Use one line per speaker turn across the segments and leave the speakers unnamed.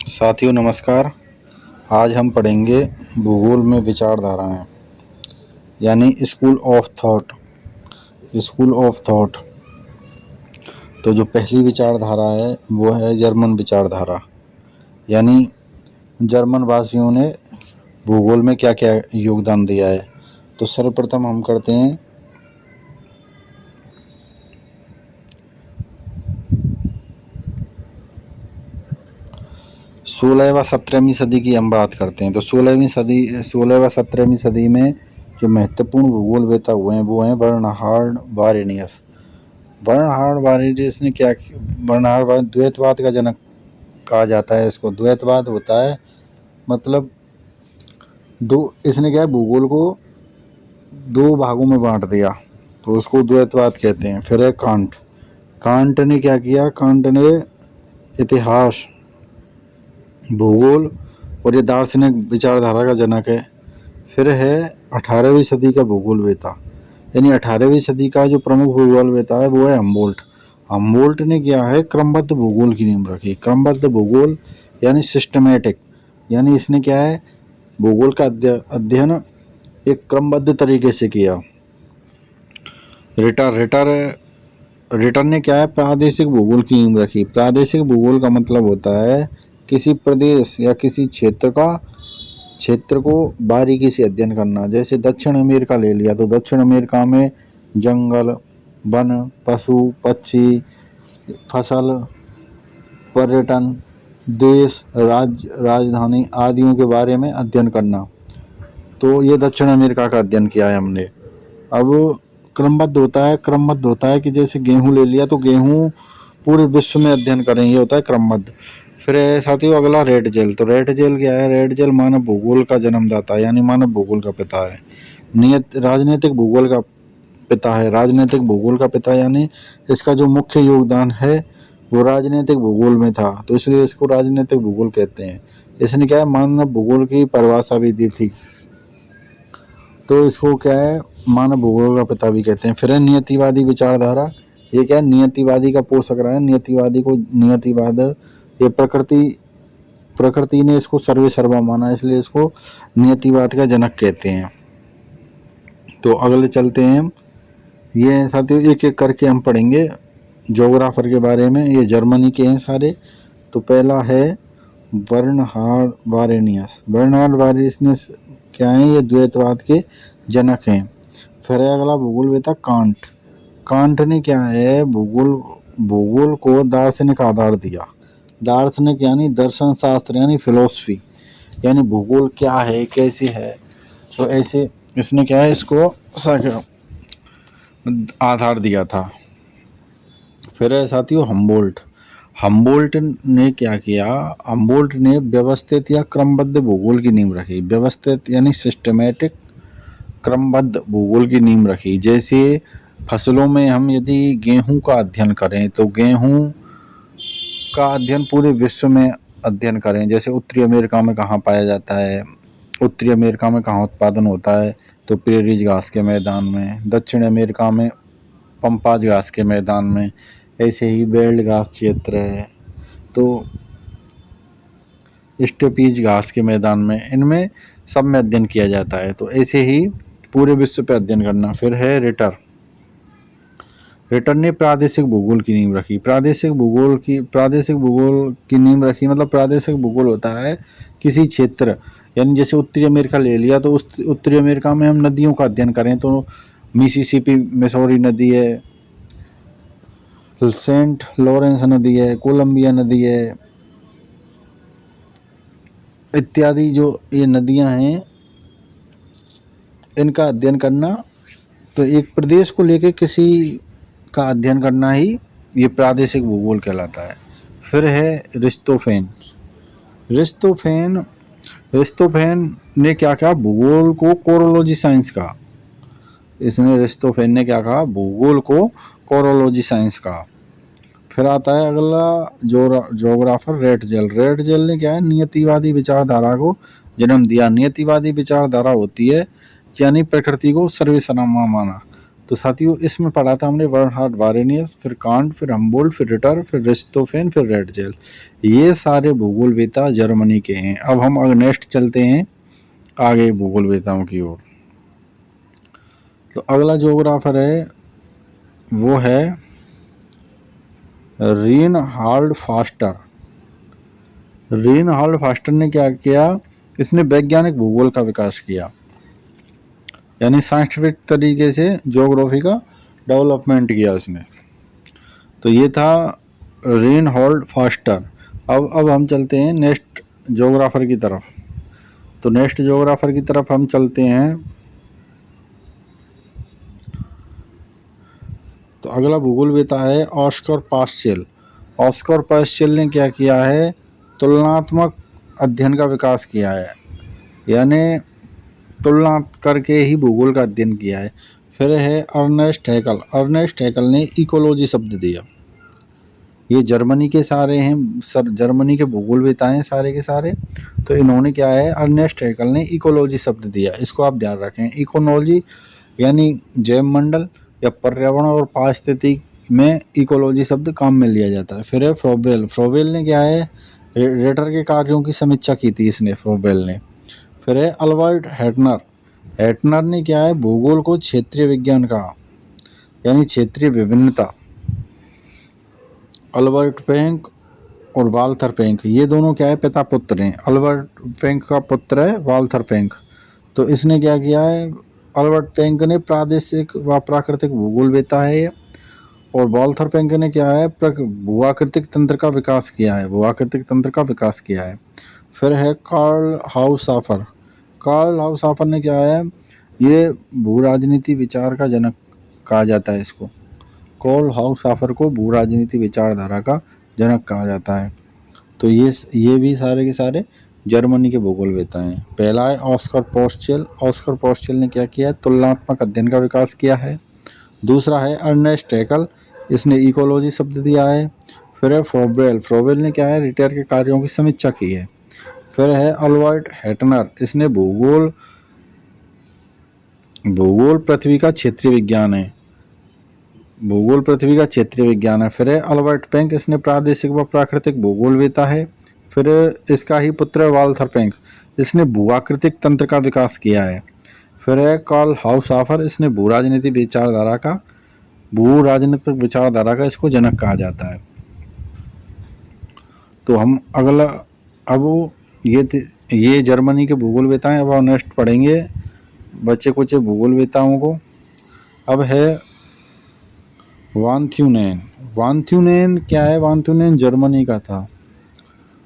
साथियों नमस्कार। आज हम पढ़ेंगे भूगोल में विचारधाराएं यानी school of thought. School of thought तो जो पहली विचारधारा है वो है जर्मन विचारधारा। यानी जर्मन वासियों ने भूगोल में क्या क्या योगदान दिया है। तो सर्वप्रथम हम करते हैं 16वीं व 17वीं सदी की हम बात करते हैं। तो 16वीं व 17वीं सदी में जो महत्वपूर्ण भूगोलवेत्ता हुए हैं वो हैं बर्नहार्ड वारेनियस। ने क्या, बर्नहार्ड द्वैतवाद का जनक कहा जाता है इसको। द्वैतवाद होता है मतलब इसने क्या है, भूगोल को दो भागों में बांट दिया तो उसको द्वैतवाद कहते हैं। फिर है कांट ने क्या किया, कांट ने इतिहास, भूगोल और ये दार्शनिक विचारधारा का जनक है। फिर है 18वीं सदी का भूगोलवेत्ता, यानी 18वीं सदी का जो प्रमुख भूगोलवेत्ता है वो है हम्बोल्ट ने क्या है, क्रमबद्ध भूगोल की नींव रखी। क्रमबद्ध भूगोल यानी सिस्टमेटिक, यानी इसने क्या है, भूगोल का अध्ययन एक क्रमबद्ध तरीके से किया। रिटर ने क्या है, प्रादेशिक भूगोल की नींव रखी। प्रादेशिक भूगोल का मतलब होता है किसी प्रदेश या किसी क्षेत्र को बारीकी से अध्ययन करना। जैसे दक्षिण अमेरिका ले लिया तो दक्षिण अमेरिका में जंगल, वन, पशु पक्षी, फसल, पर्यटन, देश, राजधानी आदियों के बारे में अध्ययन करना। तो ये दक्षिण अमेरिका का अध्ययन किया है हमने। अब क्रमबद्ध होता है कि जैसे गेहूं ले लिया तो गेहूं पूरे विश्व में अध्ययन करें, ये होता है क्रमबद्ध। फिर साथियों अगला रेड जेल। तो रेड जेल क्या है, रेड जेल मानव भूगोल का जन्मदाता है, यानी मानव भूगोल का पिता है। राजनीतिक भूगोल का पिता यानी इसका जो मुख्य योगदान है वो राजनीतिक भूगोल में था, तो इसलिए इसको राजनीतिक भूगोल कहते हैं। इसने क्या है, मानव भूगोल की परिभाषा भी दी थी, तो इसको क्या है, मानव भूगोल का पिता भी कहते हैं। फिर है नियतिवादी विचारधारा। ये क्या है, नियतिवादी का पोषक रहा है। नियतिवाद ये प्रकृति ने इसको सर्वे सर्वा माना, इसलिए इसको नियतिवाद का जनक कहते हैं। तो अगले चलते हैं, ये साथियों एक एक करके हम पढ़ेंगे ज्योग्राफर के बारे में। ये जर्मनी के हैं सारे। तो पहला है बर्नहार्ड वारेनियस क्या है, ये द्वैतवाद के जनक हैं। फिर है अगला भूगोलवेत्ता कांट ने क्या है, भूगोल को दार्शनिक आधार दिया। दार्शनिक यानी दर्शन शास्त्र यानी फिलोसफी, यानी भूगोल क्या है, कैसे है, तो ऐसे इसने क्या है, इसको आधार दिया था। फिर है साथियों हम्बोल्ट ने क्या किया, हम्बोल्ट ने व्यवस्थित या क्रमबद्ध भूगोल की नींव रखी। व्यवस्थित यानी सिस्टमेटिक, क्रमबद्ध भूगोल की नींव रखी। जैसे फसलों में हम यदि गेहूं का अध्ययन करें तो गेहूं का अध्ययन पूरे विश्व में अध्ययन करें। जैसे उत्तरी अमेरिका में कहाँ पाया जाता है, उत्तरी अमेरिका में कहाँ उत्पादन होता है, तो प्रेरीज घास के मैदान में। दक्षिण अमेरिका में पंपाज घास के मैदान में। ऐसे ही बेल्ट घास क्षेत्र है तो स्टेपीज घास के मैदान में, इनमें सब में अध्ययन किया जाता है। तो ऐसे ही पूरे विश्व पे अध्ययन करना। फिर है रिटर ने प्रादेशिक भूगोल की नींव रखी। प्रादेशिक भूगोल की नींव रखी मतलब प्रादेशिक भूगोल होता है किसी क्षेत्र, यानी जैसे उत्तरी अमेरिका ले लिया तो उस उत्तरी अमेरिका में हम नदियों का अध्ययन करें तो मिसिसिपी मिसौरी नदी है, सेंट लॉरेंस नदी है, कोलंबिया नदी है इत्यादि। जो ये नदियां हैं इनका अध्ययन करना, तो एक प्रदेश को लेकर किसी का अध्ययन करना ही ये प्रादेशिक भूगोल कहलाता है। फिर है रिस्तोफेन ने क्या कहा, भूगोल को कोरोलॉजी साइंस कहा। रिस्तोफेन ने क्या कहा, भूगोल को कोरोलॉजी साइंस कहा। फिर आता है अगला ज्योग्राफर रेड जेल ने क्या है, नियतिवादी विचारधारा को जन्म दिया। नियतिवादी विचारधारा होती है यानी प्रकृति को सर्वेसर्वा माना। तो साथियों इसमें पढ़ा था हमने बर्नहार्ड वारेनियस, फिर कांट, फिर हम्बोल्ट, फिर रिटर, फिर रिस्टोफेन, फिर रेडजेल। ये सारे भूगोलवेता जर्मनी के हैं। अब हम अगर नेक्स्ट चलते हैं आगे भूगोलवेताओं की ओर। तो अगला ज्योग्राफर है वो है रीनहाल्ड फास्टर। रीनहाल्ड फास्टर ने क्या किया, इसने वैज्ञानिक भूगोल का विकास किया, यानी साइंटिफिक तरीके से ज्योग्राफी का डेवलपमेंट किया उसने। तो ये था रीनहाल्ड फास्टर। अब हम चलते हैं नेक्स्ट ज्योग्राफर की तरफ। तो नेक्स्ट ज्योग्राफर की तरफ हम चलते हैं। तो अगला भूगोलवेता है ऑस्कर पास्चेल। ऑस्कर पास्चेल ने क्या किया है, तुलनात्मक अध्ययन का विकास किया है, यानी तुलना करके ही भूगोल का अध्ययन किया है। फिर है अर्नेस्ट हैकल। अर्नेस्ट हैकल ने इकोलॉजी शब्द दिया। ये जर्मनी के सारे हैं, सर जर्मनी के भूगोलवेता हैं सारे के सारे। तो इन्होंने क्या है, अर्नेस्ट हैकल ने इकोलॉजी शब्द दिया। इसको आप ध्यान रखें। इकोलॉजी यानी जैव मंडल या पर्यावरण और पारिस्थितिकी में इकोलॉजी शब्द काम में लिया जाता है। फिर है फ्रोबेल। फ्रोबेल ने क्या है, रेटर के कार्यों की समीक्षा की थी इसने, फ्रोबेल ने। फिर है अल्बर्ट हैटनर। हैटनर ने क्या है, भूगोल को क्षेत्रीय विज्ञान कहा, यानी क्षेत्रीय विभिन्नता। अल्बर्ट पेंक और वाल्थर पेंक, ये दोनों क्या है, पिता पुत्र हैं। अल्बर्ट पेंक का पुत्र है वाल्थर पेंक। तो इसने क्या किया है, अल्बर्ट पेंक ने प्रादेशिक व प्राकृतिक भूगोलवेता है ये, और वाल्थर पेंक ने क्या है, भूआकृतिक तंत्र का विकास किया है, भूआकृतिक तंत्र का विकास किया है। फिर है कार्ल हाउसाफर। कार्ल हाउसाफर ने क्या है, ये भू राजनीति विचार का जनक कहा जाता है इसको। कार्ल हाउसाफर को भू राजनीति विचारधारा का जनक कहा जाता है। तो ये भी सारे के सारे जर्मनी के भूगोलवेता हैं। पहला है ऑस्कर पोस्चेल। ऑस्कर पोस्चेल ने क्या किया है, तुलनात्मक अध्ययन का विकास किया है। दूसरा है अर्नेस्ट हैकल, इसने इकोलॉजी शब्द दिया है। फिर है फ्रोबेल। फ्रोबेल ने क्या है, रिटर के कार्यों की समीक्षा की है। फिर है अल्बर्ट हैटनर, इसने भूगोल पृथ्वी का क्षेत्रीय विज्ञान है, भूगोल पृथ्वी का क्षेत्रीय विज्ञान है। फिर है अल्बर्ट पेंक, इसने प्रादेशिक व प्राकृतिक भूगोलवेता है। फिर इसका ही पुत्र है वाल्थर पेंक, इसने भूआकृतिक तंत्र का विकास किया है। फिर है कार्ल हाउसाफर, इसने भू राजनीतिक विचारधारा का इसको जनक कहा जाता है। तो हम अगला, अब ये जर्मनी के भूगोलवेता हैं। अब हम नेक्स्ट पढ़ेंगे बच्चे कुछ भूगोलवेताओं को। अब है वान थ्यूनेन। वान थ्यूनेन क्या है, वान थ्यूनेन जर्मनी का था।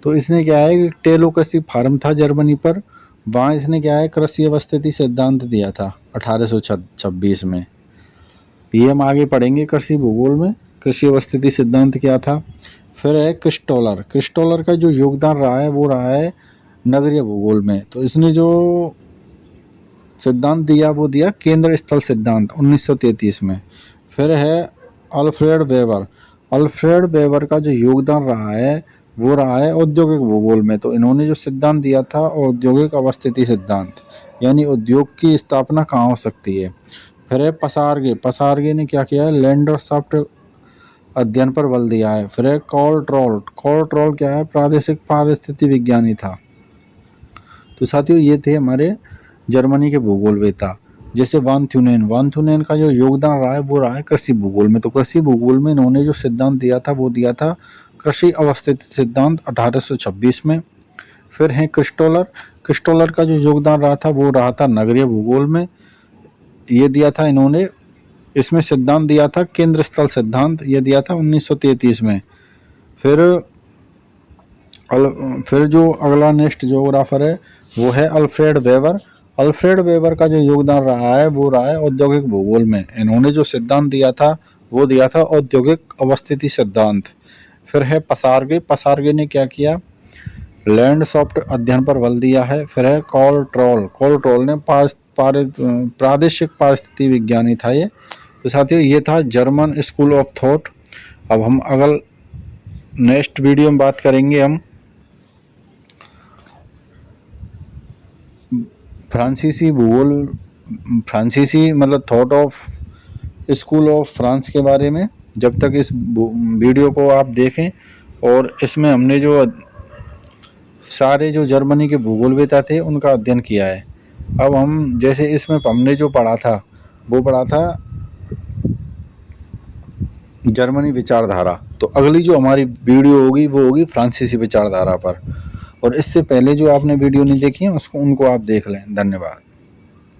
तो इसने क्या है, टेलोकृषि फार्म था जर्मनी पर, वहाँ इसने क्या है, कृषि अवस्थिति सिद्धांत दिया था 1826 में। ये हम आगे पढ़ेंगे कृषि भूगोल में, कृषि अवस्थिति सिद्धांत क्या था। फिर है क्रिस्टोलर। क्रिस्टोलर का जो योगदान रहा है वो रहा है नगरीय भूगोल में। तो इसने जो सिद्धांत दिया वो दिया केंद्र स्थल सिद्धांत 1933 में। फिर है अल्फ्रेड वेबर। अल्फ्रेड वेबर का जो योगदान रहा है वो रहा है औद्योगिक भूगोल में। तो इन्होंने जो सिद्धांत दिया था औद्योगिक अवस्थिति सिद्धांत, यानी उद्योग की स्थापना कहाँ हो सकती है। फिर है पसार्गे। पसार्गे ने क्या किया है, लैंडरशाफ्ट अध्ययन पर बल दिया है। फिर है कॉल ट्रॉल। कॉल ट्रॉल क्या है, प्रादेशिक पारिस्थिति विज्ञानी था। तो साथियों ये थे हमारे जर्मनी के भूगोलवेता। जैसे वान थ्यूनेन। वान थ्यूनेन का जो योगदान रहा है वो रहा है कृषि भूगोल में। तो कृषि भूगोल में इन्होंने जो सिद्धांत दिया था वो दिया था कृषि अवस्थिति सिद्धांत 1826 में। फिर है क्रिस्टोलर। क्रिस्टोलर का जो योगदान रहा था वो रहा था नगरीय भूगोल में। ये दिया था इन्होंने, इसमें सिद्धांत दिया था केंद्र स्थल सिद्धांत, ये दिया था 1933 में। फिर जो अगला नेक्स्ट ज्योग्राफर है वो है अल्फ्रेड वेबर। अल्फ्रेड वेबर का जो योगदान रहा है वो रहा है औद्योगिक भूगोल में। इन्होंने जो सिद्धांत दिया था वो दिया था औद्योगिक अवस्थिति सिद्धांत। फिर है पसार्गे। पसार्गे ने क्या किया, लैंडशाफ्ट अध्ययन पर बल दिया है। फिर है कॉल ट्रॉल। कॉल ट्रॉल ने प्रादेशिक पारिस्थिति विज्ञानी था ये। तो साथियों ये था जर्मन स्कूल ऑफ थॉट। अब हम अगल नेक्स्ट वीडियो में बात करेंगे हम फ्रांसीसी भूगोल, फ्रांसीसी मतलब thought of school of France के बारे में। जब तक इस वीडियो को आप देखें, और इसमें हमने जो सारे जो जर्मनी के भूगोलवेता थे उनका अध्ययन किया है। अब हम जैसे इसमें हमने जो पढ़ा था वो पढ़ा था जर्मनी विचारधारा, तो अगली जो हमारी वीडियो होगी वो होगी फ्रांसीसी विचारधारा पर। और इससे पहले जो आपने वीडियो नहीं देखी है उनको आप देख लें। धन्यवाद।